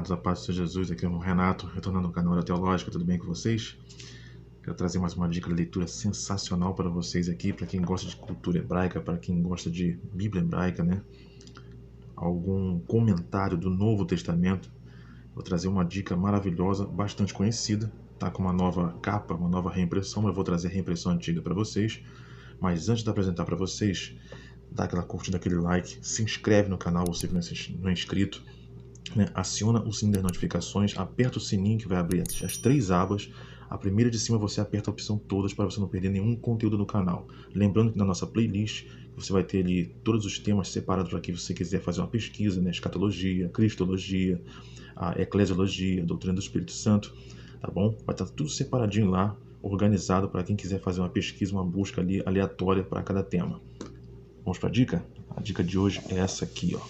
amados, a paz do Senhor Jesus, aqui é o Renato, retornando ao canal Hora Teológica, tudo bem com vocês? Quero trazer mais uma dica de leitura sensacional para vocês aqui, para quem gosta de cultura hebraica, para quem gosta de Bíblia hebraica, né? Algum comentário do Novo Testamento. Vou trazer uma dica maravilhosa, bastante conhecida, tá com uma nova capa, uma nova reimpressão, eu vou trazer a reimpressão antiga para vocês. Mas antes de apresentar para vocês, dá aquela curtida, aquele like, se inscreve no canal, você que não é inscrito. Aciona o sininho das notificações, aperta o sininho que vai abrir as 3 abas. A primeira de cima você aperta a opção todas para você não perder nenhum conteúdo do canal. Lembrando que na nossa playlist você vai ter ali todos os temas separados para que você quiser fazer uma pesquisa, né? Escatologia, Cristologia, a Eclesiologia, a Doutrina do Espírito Santo, tá bom? Vai estar tudo separadinho lá, organizado para quem quiser fazer uma pesquisa, uma busca ali aleatória para cada tema. Vamos para a dica? A dica de hoje é essa aqui, ó.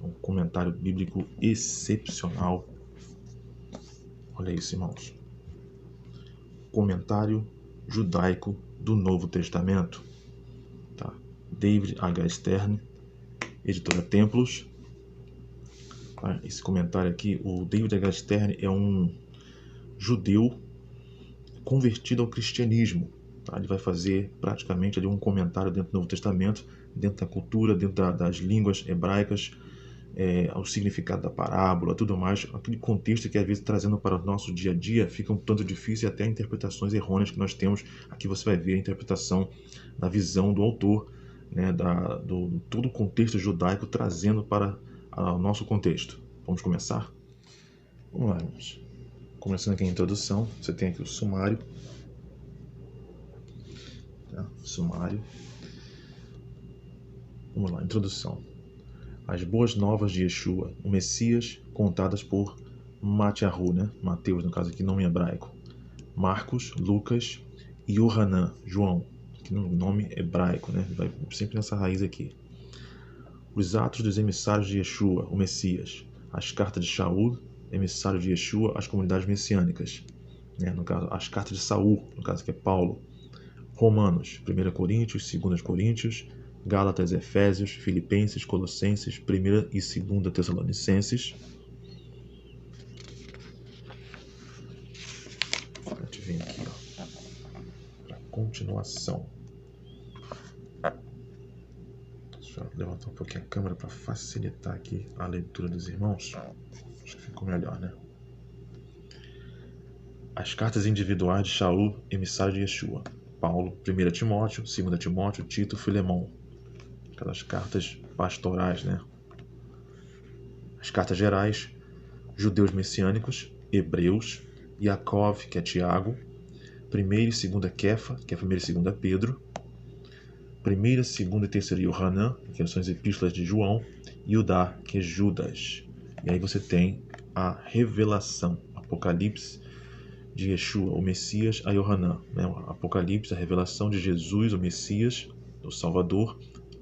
Um comentário bíblico excepcional. Olha isso, irmãos. Comentário judaico do Novo Testamento. Tá? David H. Stern, editora Templos. Tá? Esse comentário aqui, o David H. Stern é um judeu convertido ao cristianismo. Tá? Ele vai fazer praticamente ali um comentário dentro do Novo Testamento, dentro da cultura, dentro das línguas hebraicas, ao significado da parábola, tudo mais, aquele contexto que às vezes trazendo para o nosso dia a dia fica um tanto difícil e até interpretações errôneas que nós temos. Aqui você vai ver a interpretação da visão do autor, né, do todo o contexto judaico trazendo para o nosso contexto. Vamos começar? Vamos lá, irmãos. Começando aqui a introdução, você tem aqui o sumário. Tá? Sumário. Vamos lá, introdução. As boas novas de Yeshua, o Messias, contadas por Matyahu, né? Mateus, no caso aqui, nome hebraico. Marcos, Lucas e Yohanan, João, que no nome hebraico, né? Vai sempre nessa raiz aqui. Os atos dos emissários de Yeshua, o Messias. As cartas de Shaul, emissário de Yeshua, às comunidades messiânicas. Né? No caso, as cartas de Saul, no caso aqui é Paulo. Romanos, 1 Coríntios, 2 Coríntios, Gálatas, Efésios, Filipenses, Colossenses, 1 e 2 Tessalonicenses. A gente vem aqui, ó, para continuação. Deixa eu levantar um pouquinho a câmera para facilitar aqui a leitura dos irmãos. Acho que ficou melhor, né? As cartas individuais de Shaul, emissário de Yeshua. Paulo, 1 Timóteo, 2 Timóteo, Tito, Filemão. Aquelas cartas pastorais, né? As cartas gerais, judeus messiânicos, hebreus, Yaakov, que é Tiago, 1 e 2 Kefa, que é 1 e 2 Pedro, 1, 2 e 3 Yohanan, que são as epístolas de João, e Judá, que é Judas. E aí você tem a revelação, Apocalipse de Yeshua, o Messias, a Yohanan, né? Apocalipse, a revelação de Jesus, o Messias, o Salvador,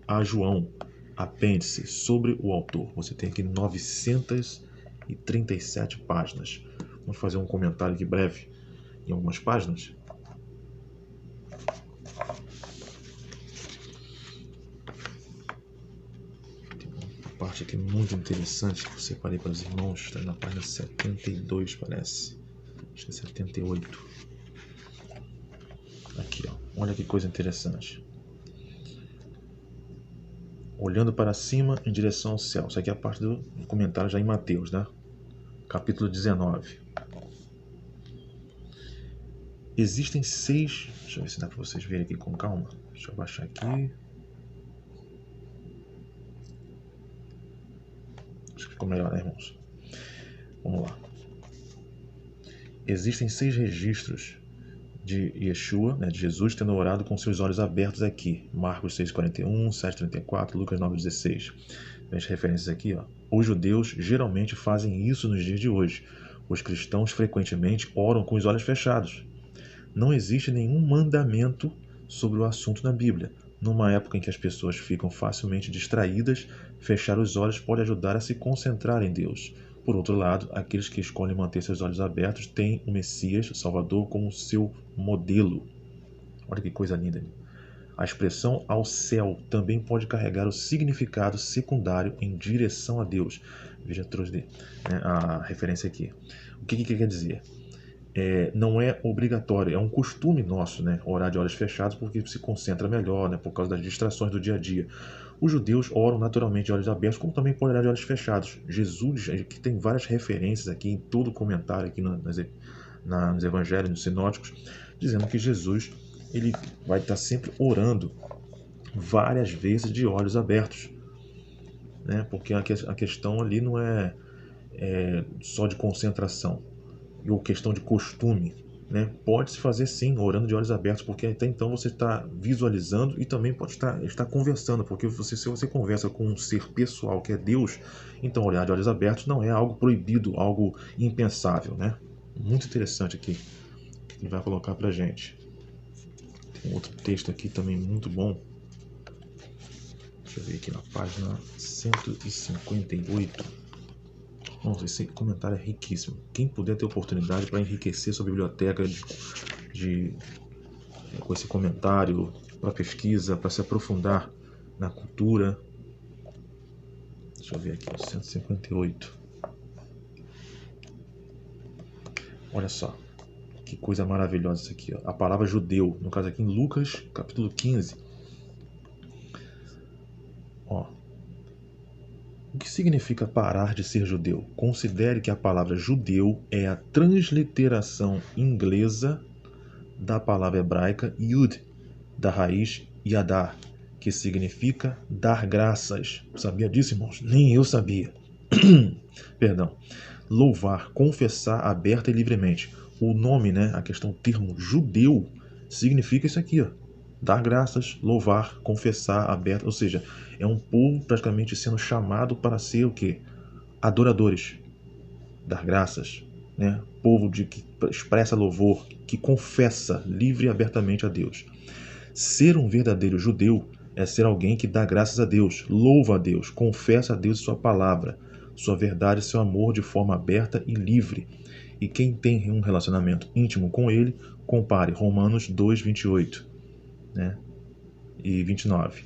a João, apêndice sobre o autor. Você tem aqui 937 páginas. Vamos fazer um comentário aqui breve em algumas páginas. Tem uma parte aqui muito interessante que eu separei para os irmãos. Está na página 72, parece. Acho que é 78. Aqui, ó. Olha que coisa interessante. Olhando para cima em direção ao céu. Isso aqui é a parte do comentário já em Mateus, né? Capítulo 19. Existem 6... Deixa eu ver se dá para vocês verem aqui com calma. Deixa eu abaixar aqui. Acho que ficou melhor, né, irmãos? Vamos lá. Existem 6 registros de Yeshua, né, de Jesus, tendo orado com seus olhos abertos aqui. Marcos 6,41, 7,34, Lucas 9,16. Tem as referências aqui, ó. Os judeus geralmente fazem isso nos dias de hoje. Os cristãos frequentemente oram com os olhos fechados. Não existe nenhum mandamento sobre o assunto na Bíblia. Numa época em que as pessoas ficam facilmente distraídas, fechar os olhos pode ajudar a se concentrar em Deus. Por outro lado, aqueles que escolhem manter seus olhos abertos têm o Messias, o Salvador, como seu modelo. Olha que coisa linda. A expressão ao céu também pode carregar o significado secundário em direção a Deus. Veja, trouxe né, a referência aqui. O que quer dizer? Não é obrigatório, é um costume nosso, né, orar de olhos fechados, porque se concentra melhor, né, por causa das distrações do dia a dia. Os judeus oram naturalmente de olhos abertos, como também podem orar de olhos fechados. Jesus, que tem várias referências aqui em todo o comentário, aqui nos evangelhos, nos sinóticos, dizendo que Jesus ele vai estar sempre orando várias vezes de olhos abertos, né, porque a questão ali não é só de concentração ou questão de costume, né? Pode-se fazer sim, orando de olhos abertos, porque até então você está visualizando e também pode estar conversando, porque se você conversa com um ser pessoal que é Deus, então olhar de olhos abertos não é algo proibido, algo impensável, né? Muito interessante aqui que ele vai colocar pra gente. Tem outro texto aqui também muito bom. Deixa eu ver aqui na página 158. Nossa, esse comentário é riquíssimo. Quem puder ter oportunidade para enriquecer sua biblioteca com esse comentário, para pesquisa, para se aprofundar na cultura. Deixa eu ver aqui, 158. Olha só, que coisa maravilhosa isso aqui. Ó. A palavra judeu, no caso aqui em Lucas, capítulo 15. Ó. O que significa parar de ser judeu? Considere que a palavra judeu é a transliteração inglesa da palavra hebraica yud, da raiz yadar, que significa dar graças. Sabia disso, irmãos? Nem eu sabia. Perdão. Louvar, confessar aberta e livremente. O nome, né, a questão, o termo judeu, significa isso aqui, ó. Dar graças, louvar, confessar aberta, ou seja, é um povo praticamente sendo chamado para ser o quê? Adoradores. Dar graças, né? Povo que expressa louvor, que confessa livre e abertamente a Deus. Ser um verdadeiro judeu é ser alguém que dá graças a Deus, louva a Deus, confessa a Deus sua palavra, sua verdade e seu amor de forma aberta e livre. E quem tem um relacionamento íntimo com ele, compare Romanos 2, 28, né? E 29.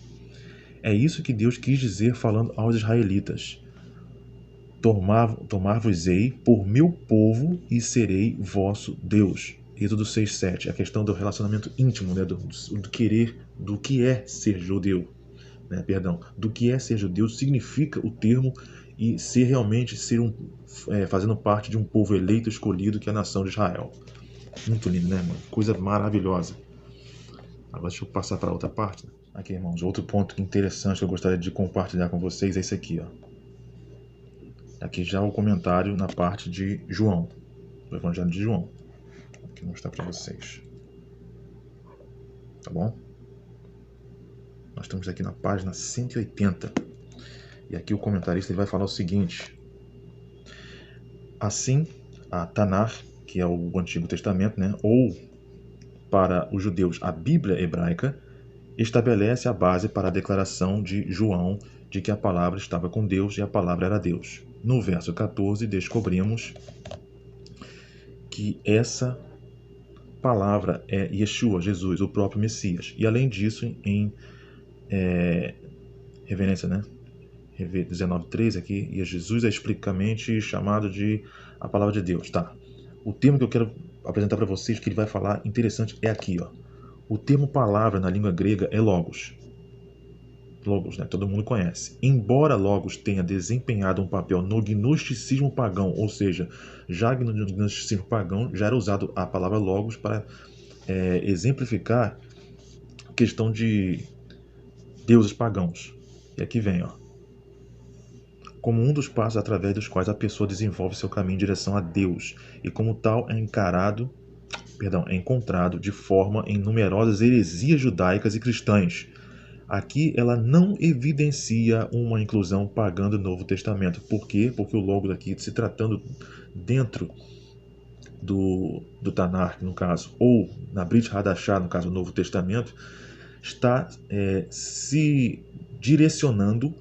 É isso que Deus quis dizer falando aos israelitas. Tomar-vos-ei por meu povo e serei vosso Deus. Êxodo 6:7. A questão do relacionamento íntimo, né? do querer, do que é ser judeu. Né? Perdão, do que é ser judeu significa o termo e ser realmente fazendo parte de um povo eleito, escolhido, que é a nação de Israel. Muito lindo, né, mano? Coisa maravilhosa. Agora deixa eu passar para outra parte. Aqui, irmãos, outro ponto interessante que eu gostaria de compartilhar com vocês é esse aqui, ó. Aqui já o comentário na parte de João, do Evangelho de João. Aqui vou mostrar para vocês. Tá bom? Nós estamos aqui na página 180. E aqui o comentarista ele vai falar o seguinte. Assim, a Tanar, que é o Antigo Testamento, né, ou para os judeus a Bíblia hebraica, estabelece a base para a declaração de João de que a palavra estava com Deus e a palavra era Deus. No verso 14, descobrimos que essa palavra é Yeshua, Jesus, o próprio Messias. E além disso, em reverência, né? 19:3 aqui, e Jesus é explicitamente chamado de a palavra de Deus. Tá. O termo que eu quero apresentar para vocês, que ele vai falar interessante, é aqui, ó. O termo palavra na língua grega é logos. Logos, né? Todo mundo conhece. Embora logos tenha desempenhado um papel no gnosticismo pagão, ou seja, já no gnosticismo pagão já era usado a palavra logos para exemplificar a questão de deuses pagãos. E aqui vem, ó. Como um dos passos através dos quais a pessoa desenvolve seu caminho em direção a Deus, e como tal é encontrado de forma em numerosas heresias judaicas e cristãs. Aqui ela não evidencia uma inclusão pagã do Novo Testamento. Por quê? Porque o logo daqui, se tratando dentro do Tanakh, no caso, ou na Brit Hadashah, no caso do Novo Testamento, está se direcionando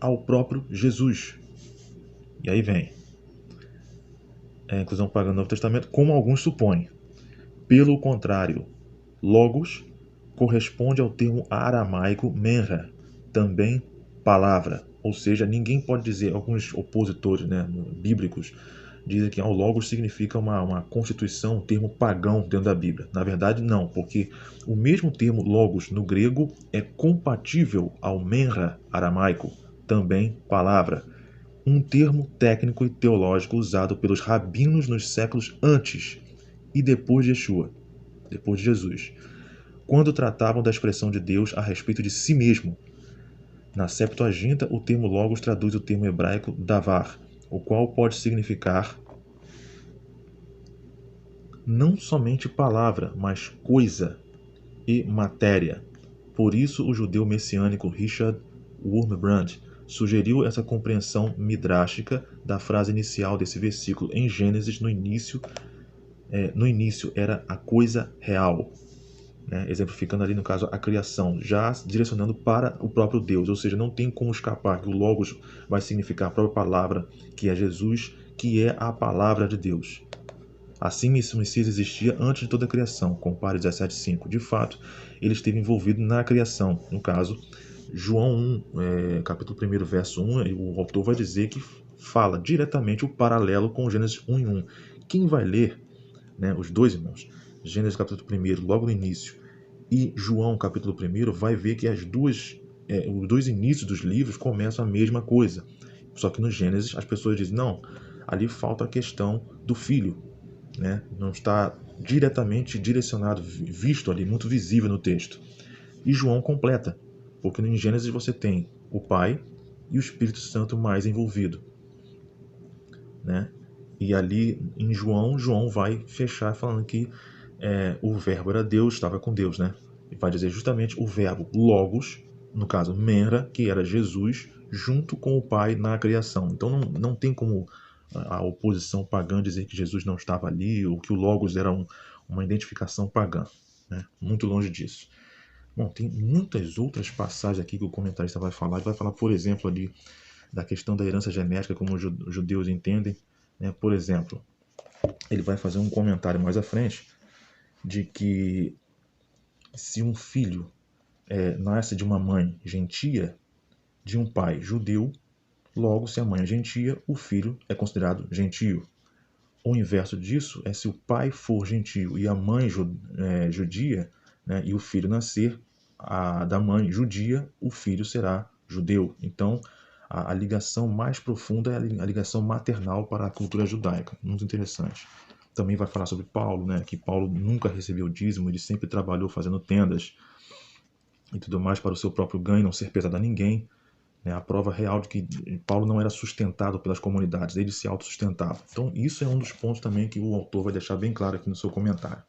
ao próprio Jesus. E aí vem a inclusão pagã do Novo Testamento, como alguns supõem. Pelo contrário, logos corresponde ao termo aramaico menra, também palavra. Ou seja, ninguém pode dizer, alguns opositores, né, bíblicos dizem que o logos significa uma constituição, um termo pagão dentro da Bíblia. Na verdade, não, porque o mesmo termo logos no grego é compatível ao menra aramaico, também palavra, um termo técnico e teológico usado pelos rabinos nos séculos antes e depois de Yeshua, depois de Jesus, quando tratavam da expressão de Deus a respeito de si mesmo. Na Septuaginta, o termo logos traduz o termo hebraico davar, o qual pode significar não somente palavra, mas coisa e matéria. Por isso, o judeu messiânico Richard Wurmbrand sugeriu essa compreensão midrástica da frase inicial desse versículo em Gênesis. No início era a coisa real, né? Exemplificando ali, no caso, a criação, já direcionando para o próprio Deus, ou seja, não tem como escapar que o logos vai significar a própria palavra, que é Jesus, que é a palavra de Deus. Assim, o Messias existia antes de toda a criação, compare 17,5. De fato, ele esteve envolvido na criação. No caso, João 1, capítulo 1, verso 1, o autor vai dizer que fala diretamente o paralelo com Gênesis 1 e 1. Quem vai ler, né, os dois irmãos, Gênesis capítulo 1, logo no início, e João capítulo 1, vai ver que os dois inícios dos livros começam a mesma coisa. Só que no Gênesis as pessoas dizem, não, ali falta a questão do filho, né? Não está diretamente direcionado, visto ali, muito visível no texto. E João completa, porque em Gênesis você tem o Pai e o Espírito Santo mais envolvido, né? E ali em João vai fechar falando que o verbo era Deus, estava com Deus, né? E vai dizer justamente o verbo logos, no caso menra, que era Jesus, junto com o Pai na criação. Então não tem como a oposição pagã dizer que Jesus não estava ali, ou que o logos era uma identificação pagã, né? Muito longe disso. Bom, tem muitas outras passagens aqui que o comentarista vai falar. Ele vai falar, por exemplo, ali da questão da herança genética, como os judeus entendem, né? Por exemplo, ele vai fazer um comentário mais à frente de que se um filho nasce de uma mãe gentia, de um pai judeu, logo, se a mãe é gentia, o filho é considerado gentio. O inverso disso é se o pai for gentio e a mãe judia, né, e o filho nascer da mãe judia, o filho será judeu. Então, a ligação mais profunda é a ligação maternal para a cultura judaica. Muito interessante. Também vai falar sobre Paulo, né, que Paulo nunca recebeu dízimo, ele sempre trabalhou fazendo tendas e tudo mais para o seu próprio ganho, não ser pesado a ninguém. A prova real de que Paulo não era sustentado pelas comunidades, ele se autossustentava. Então, isso é um dos pontos também que o autor vai deixar bem claro aqui no seu comentário.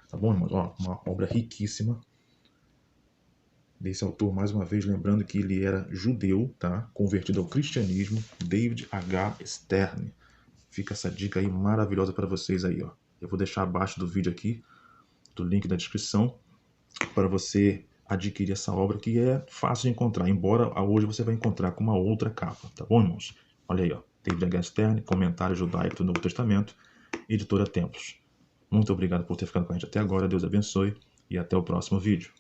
Tá bom, irmãos? Uma obra riquíssima desse autor, mais uma vez, lembrando que ele era judeu, tá? Convertido ao cristianismo, David H. Stern. Fica essa dica aí maravilhosa para vocês aí, ó. Eu vou deixar abaixo do vídeo aqui, do link da descrição, para você adquirir essa obra, que é fácil de encontrar, embora hoje você vai encontrar com uma outra capa, tá bom, irmãos? Olha aí, ó, David H. Stern, Comentário Judaico do Novo Testamento, Editora Templos. Muito obrigado por ter ficado com a gente até agora, Deus abençoe e até o próximo vídeo.